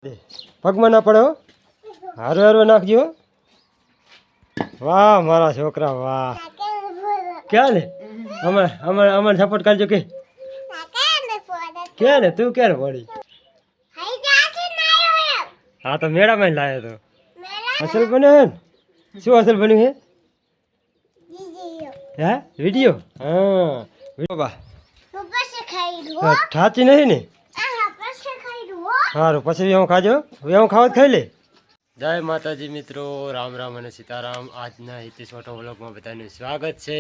પગમાં ના પડે હો, હારો હારો નાખજો. વાહ મારા છોકરા વાહ. ક્યાં ને અમારે સપોર્ટ કરજો કે ક્યાં ને તું ક્યારે પડી. હા તો મેળામાં લાવ્યો તો અસલ બન્યો ને. શું અસલ બન્યું હે? હે વિડીયો? હા વિડીયો ઠાચી નહીં ને. સારું પછી હું ખાજો, હું ખાવ ખાઈ લે. જય માતાજી મિત્રો, રામ રામ અને સીતારામ. આજના હિતેશ ઓટો વ્લોગમાં બધાનું સ્વાગત છે.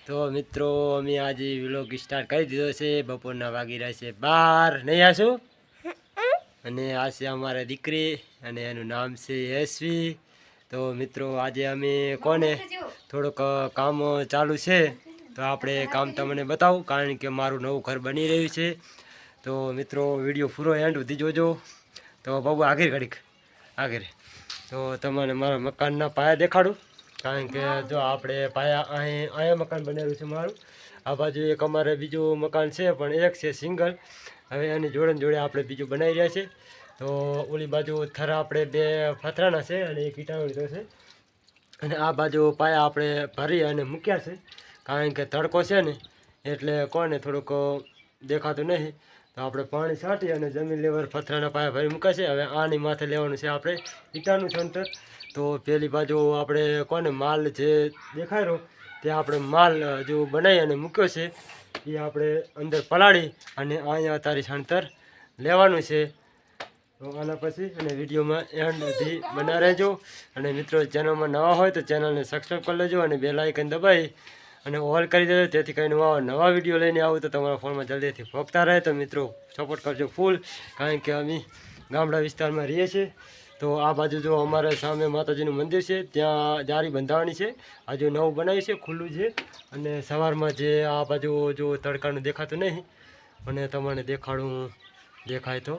તો મિત્રો અમે આજે વ્લોગ સ્ટાર્ટ કરી દીધો છે. બપોરના વાગી રહ્યા છે 12, નહીં આશું? અને આ છે અમારા દીકરી અને એનું નામ છે એસવી. તો મિત્રો આજે અમે કોને થોડુંક કામ ચાલુ છે, તો આપણે કામ તમને બતાવું, કારણ કે મારું નવું ઘર બની રહ્યું છે. તો મિત્રો વિડીયો પૂરો એન્ડ સુધી જોજો. તો બાબુ આગળ ઘડીક આગળ તો તમને મારા મકાનના પાયા દેખાડું, કારણ કે જો આપણે પાયા અહીંયા મકાન બનેલું છે મારું. આ બાજુ એક અમારે બીજું મકાન છે, પણ એક છે સિંગલ. હવે એની જોડે જોડે આપણે બીજું બનાવી રહ્યા છે. તો ઓલી બાજુ થરા આપણે 2 ફતરાના છે અને એક ઈટાનો લીધો છે. અને આ બાજુ પાયા આપણે ભરી અને મૂક્યા છે, કારણ કે તડકો છે ને એટલે કોને થોડુંક દેખાતું નહીં. તો આપણે પાણી છાંટી અને જમીન લેવર પથરાના પાયા ભરી મૂક્યા છે. હવે આની માથે લેવાનું છે આપણે ઈટાનું છંતર. તો પેલી બાજુ આપણે કોને માલ જે દેખાય રહ્યો તે આપણે માલ હજુ બનાવી અને મૂક્યો છે, એ આપણે અંદર પલાળી અને અહીંયા તારી છંતર લેવાનું છે. તો આના પછી અને વિડીયોમાં એન્ડ સુધી બના રહેજો. અને મિત્રો ચેનલમાં નવા હોય તો ચેનલને સબસ્ક્રાઈબ કરી લેજો અને બેલ આઇકન દબાવી અને ઓલ કરી દેજો, જેથી કરીને નવા વિડીયો લઈને આવું તો તમારા ફોનમાં જલ્દીથી પહોંચતા રહે. તો મિત્રો સપોર્ટ કરજો ફૂલ, કારણ કે અમે ગામડા વિસ્તારમાં રહીએ છીએ. તો આ બાજુ જો અમારે સામે માતાજીનું મંદિર છે, ત્યાં જારી બંધાવવાની છે. હજુ નવું બનાવ્યું છે, ખુલ્લું છે. અને સવારમાં જે આ બાજુ જો તડકાનું દેખાતું નહીં, અને તમને દેખાડું દેખાય તો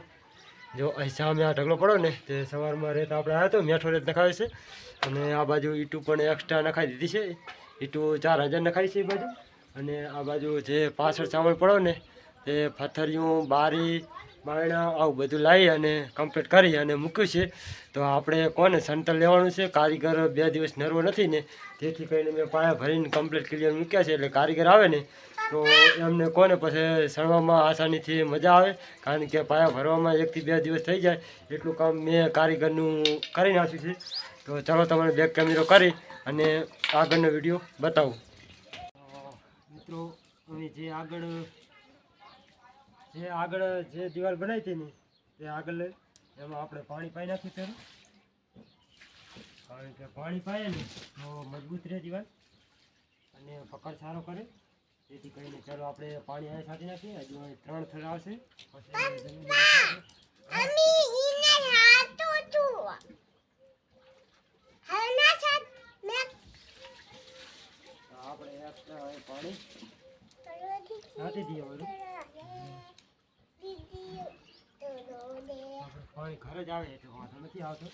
જો અહીં સામે આ ઢગલો પડો ને તે સવારમાં રેત આપણે આવ્યો તો મેઠો રેત નખાવે છે. અને આ બાજુ ઈટું પણ એક્સ્ટ્રા નખાઈ દીધી છે. ઈટું 4000 નખાઈ છે એ બાજુ. અને આ બાજુ જે પાછળ સામાન પડો ને તે પથ્થરિયું બારી બાયણા આવું બધું લાવી અને કમ્પ્લીટ કરી અને મૂક્યું છે. તો આપણે કોને સંતર લેવાનું છે. કારીગર 2 દિવસ નરવો નથી ને, તેથી કરીને મેં પાયા ભરીને કમ્પ્લીટ ક્લિયર મૂક્યા છે. એટલે કારીગર આવે ને તો એમને કોને પછી સળવામાં આસાનીથી મજા આવે, કારણ કે પાયા ભરવામાં 1 થી 2 દિવસ થઈ જાય એટલું કામ મેં કારીગરનું કરી નાખ્યું છે. તો ચાલો તમને બેક કેમેરો કરી અને આગળનો વિડીયો બતાવું. મિત્રો અમે જે આગળ જે દિવાલ બનાવી હતી ને તે આગળ એમાં આપણે પાણી પાઈ નાખ્યું છે, કારણ કે પાણી પાઈએ ને તો મજબૂત રહે દિવાલ અને પકડ સારો કરે. તેથી કરીને ચાલો આપણે પાણી અહીં છાંટી નાખીએ. હજુ 3 થર આવશે પછી આપણે એક્સ્ટ્રા પાણી છાંટી દઈએ. બધું પાણી ઘરે જ આવે એટલે વાંધો નથી આવતો.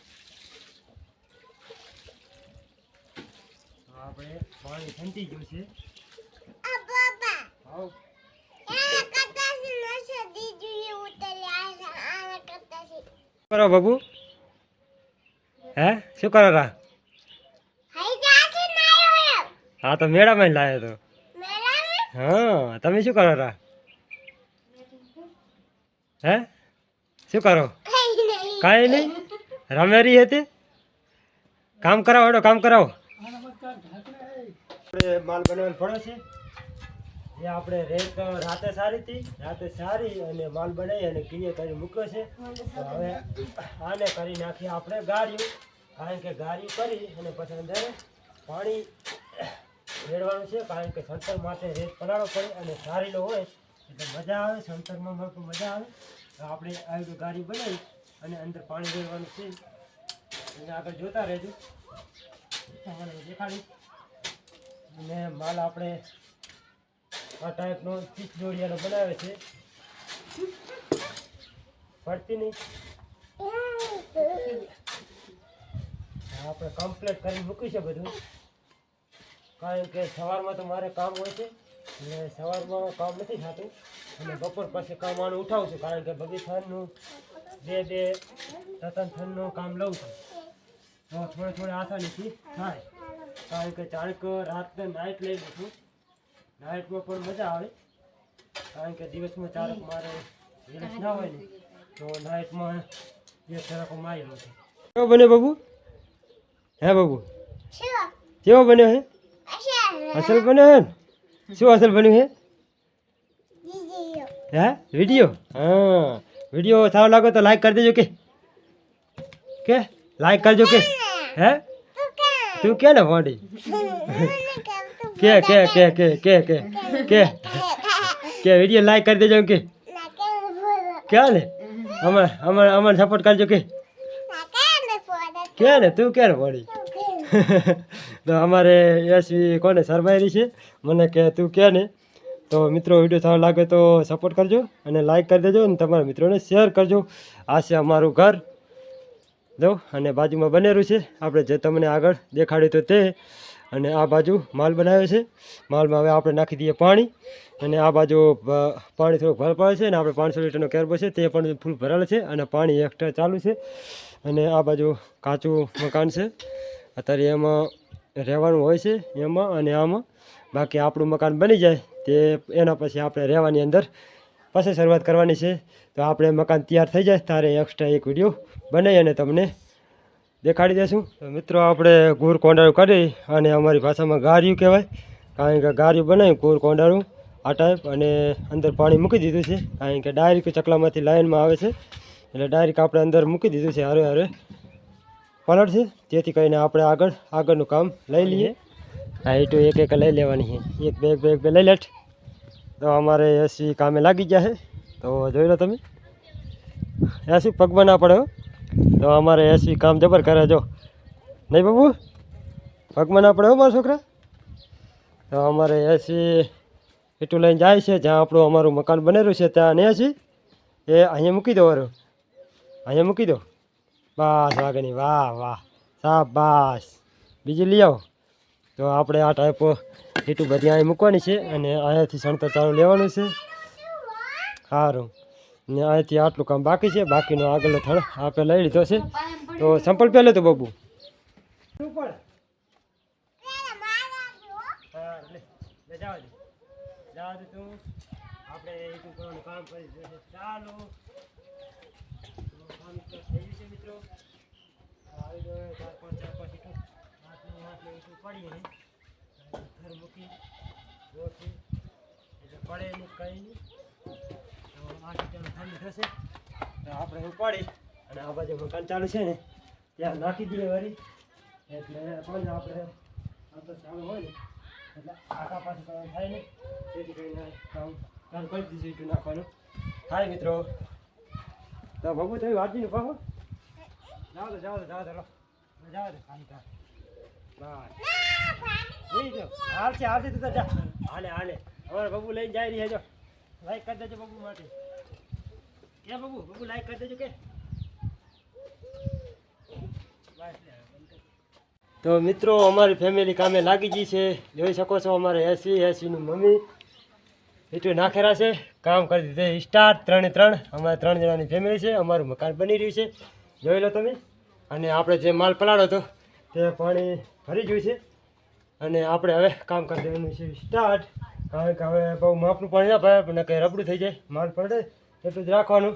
તો આપણે પાણી ઠંડી ગયું છે. કરો બાબુ, હે શું કરો રા? હા તો મેળામાં લાવ્યો તો. હા તમે શું કરો રા? હે શું કરો? કાંઈ નહીં, રમેરી હતી. કામ કરાવો હેડો, કામ કરાવો. આપણે માલ બનાવવાનો પડે છે. જે આપણે રેત રાતે સારી હતી, રાતે સારી અને માલ બનાવી અને ક્લિયર કરી મૂક્યો છે. તો હવે આને કરી નાખીએ આપણે ગાળ્યું, કારણ કે ગાળ્યું કરી અને પછી અંદર પાણી રેડવાનું છે, કારણ કે સંતર માટે રેત પલાળવો પડે અને સારીનો હોય એટલે મજા આવે. સંતરમાં પણ મજા આવે. તો આપણે આવી ગાડી બનાવી અને અંદર પાણી રેડવાનું છે. અને આગળ જોતા રહેજો, તમને દેખાડી. અને માલ આપણે આ ટાઈપનો 30 જોડિયાનો બનાવે છે, પડતી નહીં. આપણે કમ્પ્લીટ કરી મૂક્યું છે બધું, કારણ કે સવારમાં તો મારે કામ હોય છે અને સવારમાં કામ નથી થતું અને બપોર પછી કામ આનું ઉઠાવું છું, કારણ કે બગીચાનું બે તતનનું કામ લઉં છું તો થોડે આસાનીથી થાય. કારણ કે ચાણક રાતને નાઇટ લઈ લઉં છું. નાઇટમાં પણ મજા આવે કારણ કે દિવસમાં ચારક મારે વિલેજ ના હોય ને તો નાઇટમાં એ ચારકો મારી લઉં છું. કેવો બન્યો બાબુ? હે બાબુ કેવો બન્યો હે? અસલ બન્યો હે ને? શું અસલ બન્યું હે? હે વિડીયો? હા વિડીયો સારો લાગો તો લાઈક કરી દેજો કે લાઈક કરજો કે હે તું કે ને મોડી કે વિડીયો લાઈક કરી દેજો કે ને અમારે સપોર્ટ કરજો કે ને તું કે ને મોડી તો અમારે યશવી કોને સરભાઈ છે મને કે તું કે ને. તો મિત્રો વિડીયો સારો લાગે તો સપોર્ટ કરજો અને લાઈક કરી દેજો અને તમારા મિત્રોને શેર કરજો. આ છે અમારું ઘર જો અને બાજુમાં બનેલું છે આપણે જે તમને આગળ દેખાડ્યું તો તે. અને આ બાજુ માલ બનાવ્યો છે. માલમાં હવે આપણે નાખી દઈએ પાણી અને આ બાજુ પાણી થોડુંક ભર પડે છે અને આપણે 500 લીટરનો કેરબો છે તે પણ ફૂલ ભરેલ છે અને પાણી એક્સ્ટ્રા ચાલુ છે. અને આ બાજુ કાચું મકાન છે અત્યારે એમાં રહેવાનું હોય છે એમાં અને આમાં. બાકી આપણું મકાન બની જાય તે એના પછી આપણે રહેવાની અંદર પછી શરૂઆત કરવાની છે. તો આપણે મકાન તૈયાર થઈ જાય ત્યારે એક્સ્ટ્રા એક વિડીયો બનાવી અને તમને દેખાડી દઈશું. તો મિત્રો આપણે ગોળ કોંડાળું કરી અને અમારી ભાષામાં ગાર્યું કહેવાય કારણ કે ગાર્યું બનાવ્યું ગોળ કોંડાળું આ ટાઈપ અને અંદર પાણી મૂકી દીધું છે કારણ કે ડાયરેક્ટ ચકલામાંથી લાઈનમાં આવે છે એટલે ડાયરેક્ટ આપણે અંદર મૂકી દીધું છે. હારે પલટ છે જેથી કરીને આપણે આગળનું કામ લઈ લઈએ. હા એ તો એક લઈ લેવાની છે એક બે લઈ લેટ. તો અમારે એસી કામે લાગી ગયા છે તો જોઈ લો તમે એસી પગમાં ના પડે. તો અમારે એસી કામ જબર કરે જો નહીં બાબુ પગમાં ના પડે હો મારા છોકરા. તો અમારે એસી એટલું લઈને જાય છે જ્યાં આપણું અમારું મકાન બનેલું છે ત્યાં ને એસી એ અહીંયા મૂકી દો અહીંયા મૂકી દો બસ વાગણી વાહ શાબાશ. બીજી લઈ આવો. તો આપણે આ ટાઈપ એટલું બધી અહીં મૂકવાની છે અને અહીંયાથી સણતર ચાલુ લેવાનું છે. સારું ને અહીંથી આટલું કામ બાકી છે બાકીનો આગળનો થડ આપણે લઈ લીધો છે. તો સંપલ પહેલે તો બાબુ આપણે એટલું કરવાનું કામ કરી ચાલો મિત્રો આવી ગયો 4-5 પડીએ ઘર મૂકી રોટી એટલે પડે નહીં કંઈ નહીં. તો આ ઠંડી થશે તો આપણે ઉપાડી અને આ બાજુ મકાન ચાલુ છે ને ત્યાં નાખી દઈએ વળી એટલે પણ આપણે આ તો ચાલુ હોય ને એટલે આખા પાછું કરવાનું થાય ને તેથી કરીને કામ ચાલુ કરી દીધું એટલું નાખવાનું થાય મિત્રો. તો બાબુ તમે વાંચીને પાછો જાઓ તો ખાલી બસ હાલશે તું જા હાલે અમારે બાબુ લઈને જાય રહી જો લાઈક કરી દેજો બાબુ માટે કે બાબુ લાઈક કરી દેજો કે. તો મિત્રો અમારી ફેમિલી કામે લાગી ગઈ છે જોઈ શકો છો. અમારે એસીની મમ્મી એટલું નાખેલા છે કામ કરી દીધું સ્ટાર્ટ 3 અમારે 3 જણાની ફેમિલી છે. અમારું મકાન બની રહ્યું છે જોઈ લો તમે. અને આપણે જે માલ પલાળો હતો તે પાણી ભરી ગયું છે અને આપણે હવે કામ કરી દેવાનું છે સ્ટાર્ટ. કારણ કે હવે બહુ માપનું પાણી ના પાય પણ કંઈ રબડું થઈ જાય માલ પડે એટલું જ રાખવાનું.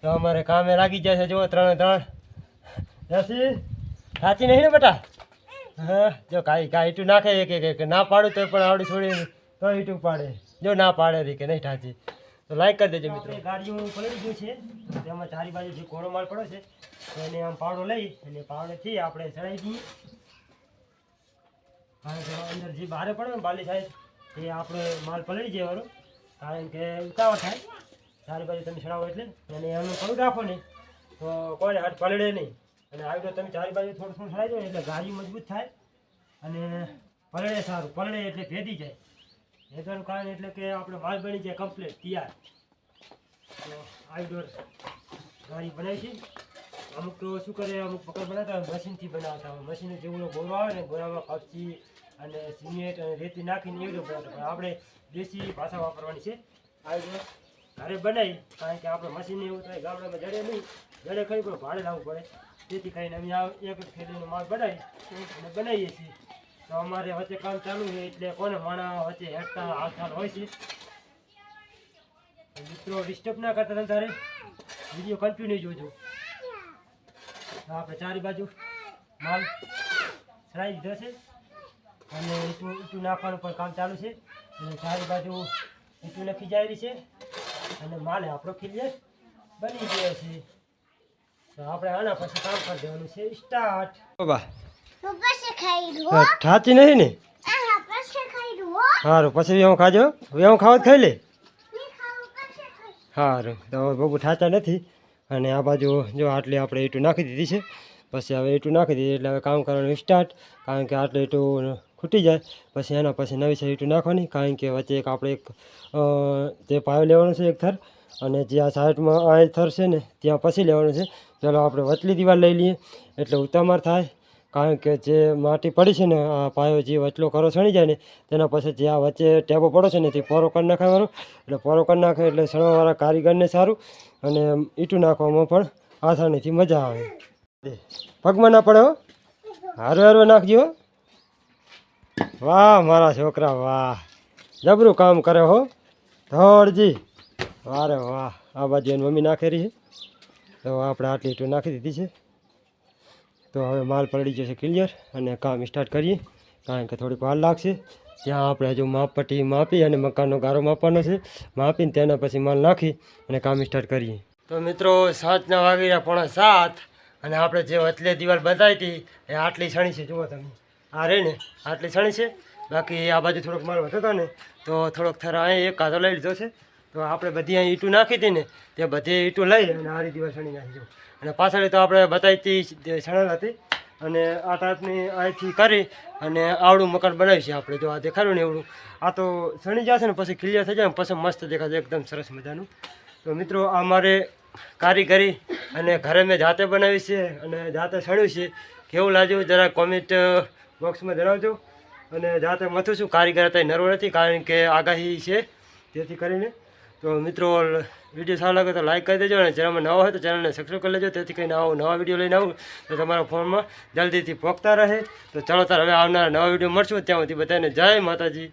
તો અમારે કામે લાગી જાય છે જુઓ 3 એસી સાચી નહીં ને બેટા? હા જો કાંઈ ઈટું નાખે એક ના પાડું તો પણ આવડી છોડી તો ઈટું પાડે જો ના પાડે રહી કે નહીં ઠાચી. તો લાઈક કરી દેજો મિત્રો. ગાડીઓ પલળી ગયું છે તેમાં ચારી બાજુ જે કોરો માલ પડ્યો છે એને આમ પાવડો લઈ અને પાવડેથી આપણે ચડાવી દઈએ. કારણ કે અંદર જે બહાર પડે ને બાલી સાઈડ એ આપણે માલ પલળી જવાનો કારણ કે ઉતાવળ થાય. ચારી બાજુ તમે ચડાવો એટલે અને એનું પડું રાખો ને તો કોઈને હાથ પલળે નહીં. અને આવી તો તમે ચારી બાજુ થોડું ચડાવી દો એટલે ગાડી મજબૂત થાય અને પલળે સારું પલળે એટલે ભેદી જાય. ભેદવાનું કારણ એટલે કે આપણે માલ બની જાય કમ્પ્લીટ તૈયાર. તો આઉટડોર ગાડી બનાવી છે. અમુક તો શું કરે અમુક પકડ બનાવતા હોય મશીનથી બનાવતા હોય. મશીન જેવું ગોળો આવે ને ગોળામાં કપચી અને સિમેન્ટ અને રેતી નાખીને એવી રીતે બનાવતા હોય. આપણે દેશી ભાષા વાપરવાની છે. આઉટડોર ઘરે બનાવી કારણ કે આપણે મશીન એવું થાય ગામડામાં જડે નહીં જડે ખરી પણ ભાડે લાવવું પડે. તેથી કરીને અમે આ એક થેલીનો માલ બનાવી અને બનાવીએ છીએ. તો અમારે વચ્ચે કામ ચાલુ છે એટલે કોને માણા વચ્ચે હેઠતા હાલચાલ હોય છે. મિત્રો ડિસ્ટર્બ ના કરતા તમે તારે વિડીયો કન્ટિન્યુ જોજો. આપણે ચારે બાજુ માલ ચડાવી દીધો છે અને ઈંટું નાખવાનું પણ કામ ચાલુ છે. અને ચારે બાજુ ઈંટું નાખી જાય છે અને માલ આપણો ક્લિયર બની ગયો છે. તો આપણે આના પછી કામ કરી દેવાનું છે સ્ટાર્ટ. બાબા ઠાચી નહીં ને? સારું પછી હું ખાજો. હવે હું ખાવા ખાઈ લે. સારું તો બહુ ઠાચા નથી. અને આ બાજુ જો આટલી આપણે ઈંટું નાખી દીધી છે. પછી હવે ઈંટું નાખી દીધી એટલે હવે કામ કરવાનું સ્ટાર્ટ. કારણ કે આટલું ઈંટું ખૂટી જાય પછી એના પછી નવી છે ઈંટું નાખવાની. કારણ કે વચ્ચે એક આપણે એક જે પાયો લેવાનો છે એક થર, અને જે આ સાઈડમાં આ થર છે ને ત્યાં પછી લેવાનું છે. ચાલો આપણે વચલી દીવાલ લઈ લઈએ એટલે ઉતામાર થાય. કારણ કે જે માટી પડી છે ને આ પાયો જે વચલો કરો સણી જાય ને તેના પછી જે આ વચ્ચે ટેબો પડો છે ને તે પોરો કરી નાખવાનો. એટલે પોરો કરી નાખે એટલે સણવાવાળા કારીગરને સારું અને ઈંટું નાખવામાં પણ આસાનીથી મજા આવે. પગમાં ના પડે હો, હારો હારો નાખજો. વાહ મારા છોકરા વાહ, જબરું કામ કરે હો ધોળજી. વારે વાહ. આ બાજુ એની મમ્મી નાખી રહી છે. તો આપણે આટલી ઈંટું નાખી દીધી છે. તો હવે માલ પડી જશે ક્લિયર અને કામ સ્ટાર્ટ કરીએ. કારણ કે થોડીક વાર લાગશે. ત્યાં આપણે હજુ માપપટ્ટી માપી અને મકાનનો ગારો માપવાનો છે. માપીને તેના પછી માલ નાખી અને કામ સ્ટાર્ટ કરીએ. તો મિત્રો 7ના વાગી રહ્યા 6:45 અને આપણે જે વચલે દિવાલ બતાવી હતી એ આટલી છણી છે. જુઓ તમે આ રહી ને આટલી છણી છે. બાકી આ બાજુ થોડોક માલ વધતો હતો ને તો થોડોક થરા અહીં એક કાંધો લઈ લીધો છે. તો આપણે બધી અહીં ઈંટું નાખી હતી ને તે બધી ઈંટું લઈ અને આરી દિવાલ છણી નાખી દઉં. અને પાછળ તો આપણે બતાવી હતી છણેલ હતી અને આ ટાઈપની અહીંથી કરી અને આવડું મકાન બનાવ્યું છે આપણે. જો આ દેખાડ્યું ને એવડું આ તો છણી જશે ને પછી ક્લિયર થઈ જાય ને પછી મસ્ત દેખાશે એકદમ સરસ મજાનું. તો મિત્રો આ મારે કારીગરી અને ઘરે મેં જાતે બનાવી છે અને જાતે છણ્યું છે. કેવું લાગ્યું જરા કોમેન્ટ બોક્સમાં જણાવજો. અને જાતે મથું છું, કારીગર અત્યારે નરવો નથી કારણ કે આગાહી છે તેથી કરીને. તો મિત્રો વિડીયો સારો લાગે તો લાઈક કરી દેજો અને ચેનલમાં નવા હોય તો ચેનલને સબસ્ક્રાઈબ કરી લેજો. તેથી કરીને આવો નવા વિડીયો લઈને આવું તો તમારા ફોનમાં જલ્દીથી પહોંચતા રહે. તો ચાલો તાર હવે આવનારા નવા વિડીયો મળશું. ત્યાં સુધી બધાને જય માતાજી.